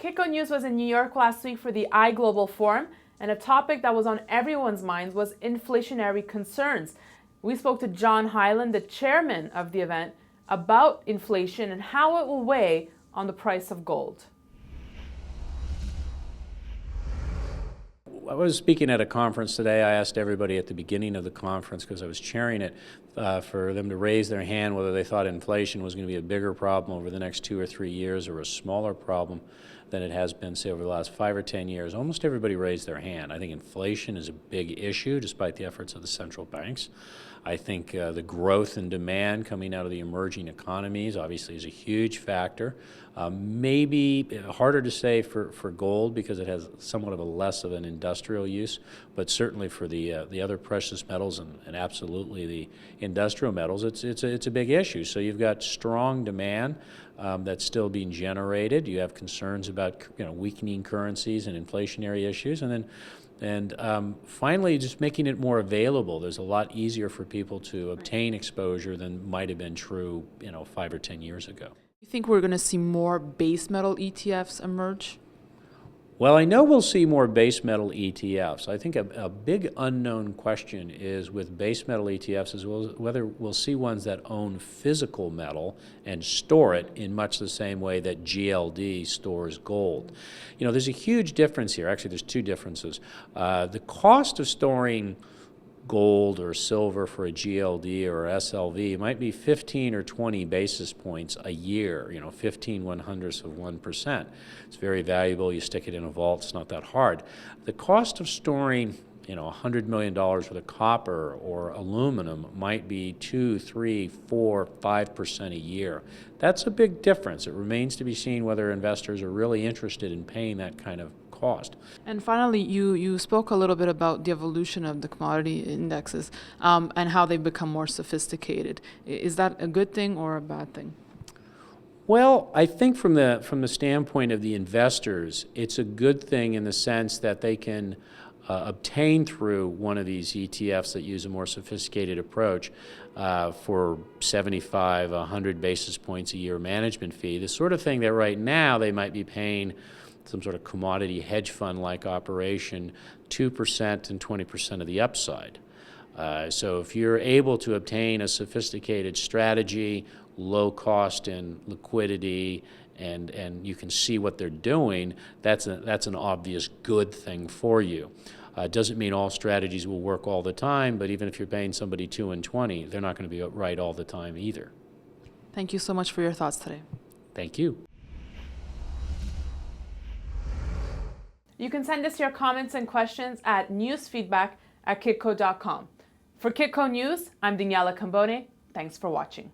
Kitco News was in New York last week for the iGlobal Forum, and a topic that was on everyone's minds was inflationary concerns. We spoke to John Hyland, the chairman of the event, about inflation and how it will weigh on the price of gold. I was speaking at a conference today. I asked everybody at the beginning of the conference, because I was chairing it, for them to raise their hand whether they thought inflation was going to be a bigger problem over the next 2 or 3 years or a smaller problem than it has been, say, over the last 5 or 10 years. Almost everybody raised their hand. I think inflation is a big issue despite the efforts of the central banks. I think the growth in demand coming out of the emerging economies obviously is a huge factor. Maybe harder to say for gold because it has somewhat of a less of an industrial use, but certainly for the other precious metals and absolutely the industrial metals, it's a big issue. So you've got strong demand that's still being generated. You have concerns about weakening currencies and inflationary issues, and finally, just making it more available. There's a lot easier for people to obtain exposure than might have been true, 5 or 10 years ago. You think we're going to see more base metal ETFs emerge? Well, I know we'll see more base metal ETFs. I think a big unknown question is with base metal ETFs is whether we'll see ones that own physical metal and store it in much the same way that GLD stores gold. There's a huge difference here. Actually, there's two differences. The cost of storing gold or silver for a GLD or SLV might be 15 or 20 basis points a year, 15 1/100ths of 1%. It's very valuable. You stick it in a vault. It's not that hard. The cost of storing $100 million worth of copper or aluminum might be 2, 3, 4, 5% a year. That's a big difference. It remains to be seen whether investors are really interested in paying that kind of cost. And finally, you spoke a little bit about the evolution of the commodity indexes and how they've become more sophisticated. Is that a good thing or a bad thing? Well, I think from the standpoint of the investors, it's a good thing in the sense that they can obtain through one of these ETFs that use a more sophisticated approach for 75, 100 basis points a year management fee, the sort of thing that right now they might be paying some sort of commodity hedge fund-like operation, 2% and 20% of the upside. So if you're able to obtain a sophisticated strategy, low cost in liquidity, and you can see what they're doing, that's an obvious good thing for you. Doesn't mean all strategies will work all the time, but even if you're paying somebody 2 and 20, they're not going to be right all the time either. Thank you so much for your thoughts today. Thank you. You can send us your comments and questions at newsfeedback@kitco.com. For Kitco News, I'm Daniela Cambone. Thanks for watching.